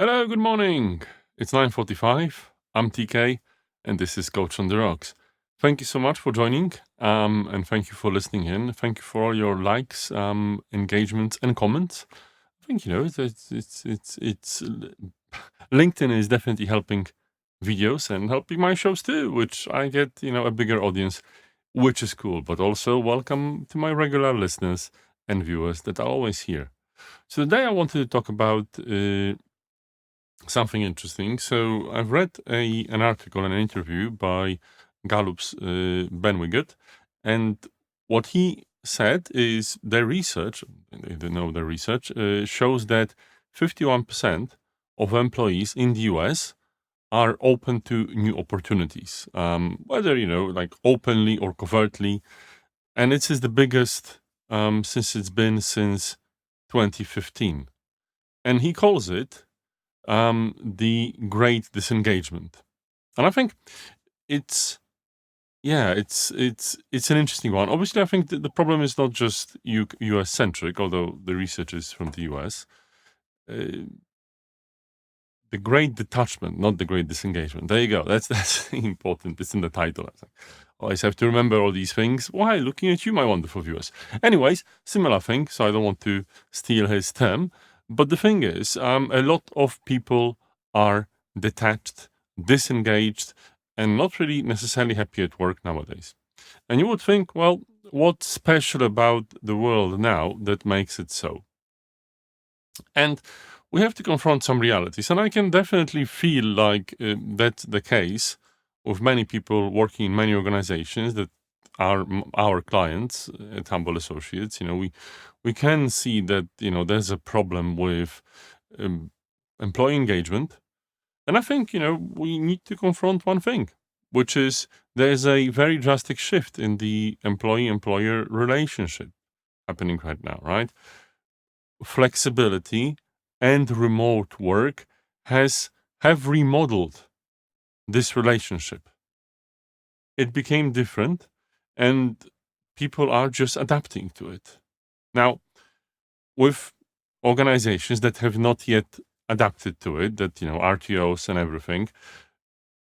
Hello, good morning. It's 9:45. I'm TK, and this is Coach on the Rocks. Thank you so much for joining, and thank you for listening in. Thank you for all your likes, engagements, and comments. I think it's LinkedIn is definitely helping videos and helping my shows too, which I get a bigger audience, which is cool. But also welcome to my regular listeners and viewers that are always here. So today I wanted to talk about something interesting. So I've read an article and an interview by Gallup's Ben Wigert, and what he said is their research, they know their research, shows that 51% of employees in the US are open to new opportunities, whether, like openly or covertly. And this is the biggest since it's been since 2015. And he calls it the great disengagement. And I think it's it's an interesting one. Obviously, I think the problem is not just US centric, although the research is from the US. Uh, the great detachment, not the great disengagement. There you go. That's important. It's in the title. I always have to remember all these things. Why? Looking at you, my wonderful viewers. Anyways, similar thing. So I don't want to steal his term. But the thing is, a lot of people are detached, disengaged, and not really necessarily happy at work nowadays. And you would think, well, what's special about the world now that makes it so? And we have to confront some realities. And I can definitely feel like that's the case with many people working in many organizations that are our clients at Humble Associates. We can see that, there's a problem with employee engagement. And I think, we need to confront one thing, which is there's a very drastic shift in the employee-employer relationship happening right now, right? Flexibility and remote work have remodeled this relationship. It became different, and people are just adapting to it. Now, with organizations that have not yet adapted to it, that RTOs and everything,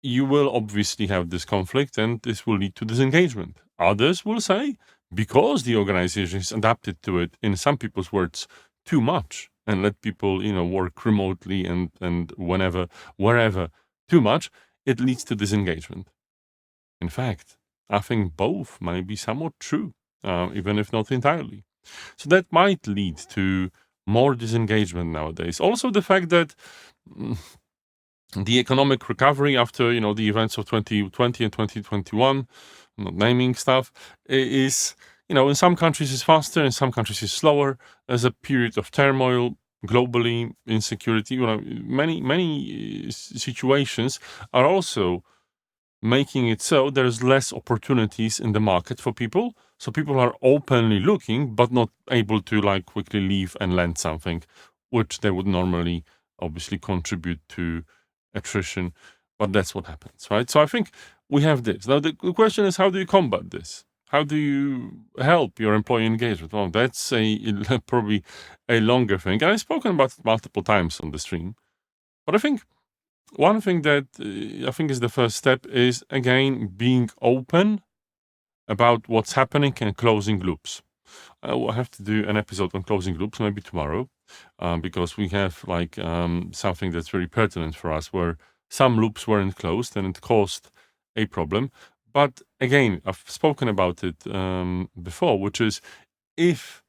you will obviously have this conflict, and this will lead to disengagement. Others will say, because the organization is adapted to it, in some people's words, too much, and let people, work remotely and whenever, wherever, too much, it leads to disengagement. In fact, I think both might be somewhat true, even if not entirely. So that might lead to more disengagement nowadays. Also, the fact that the economic recovery after the events of 2020 and 2021, not naming stuff, is in some countries is faster, in some countries is slower. There's a period of turmoil globally, insecurity. Many situations are also making it so there's less opportunities in the market for people. So people are openly looking, but not able to quickly leave and land something, which they would normally obviously contribute to attrition. But that's what happens, right? So I think we have this. Now the question is, how do you combat this? How do you help your employee engagement? Well, that's probably a longer thing. And I've spoken about it multiple times on the stream. But I think one thing that I think is the first step is, again, being open about what's happening and closing loops. I have to do an episode on closing loops, maybe tomorrow, because we have something that's very pertinent for us where some loops weren't closed and it caused a problem. But again, I've spoken about it before, which is if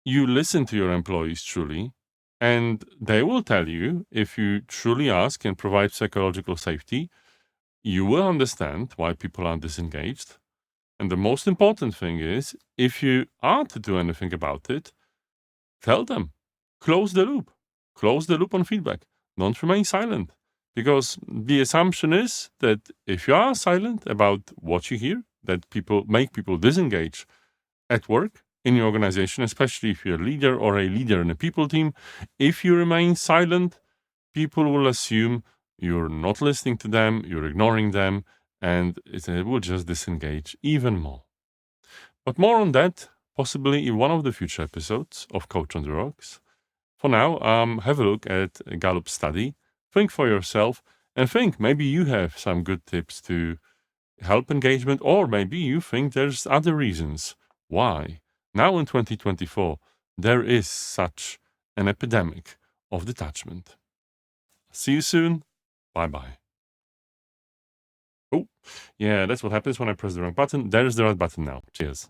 you listen to your employees truly, and they will tell you, if you truly ask and provide psychological safety, you will understand why people are disengaged. And the most important thing is, if you are to do anything about it, tell them. Close the loop. Close the loop on feedback. Don't remain silent. Because the assumption is that if you are silent about what you hear, that people disengage at work, in your organization, especially if you're a leader or a leader in a people team, if you remain silent, people will assume you're not listening to them, you're ignoring them, and it will just disengage even more. But more on that, possibly in one of the future episodes of Coach on the Rocks. For now, have a look at a Gallup study, think for yourself, and think maybe you have some good tips to help engagement, or maybe you think there's other reasons why now in 2024 there is such an epidemic of detachment. See you soon. Bye bye. Oh, yeah, that's what happens when I press the wrong button. There's the right button now. Cheers.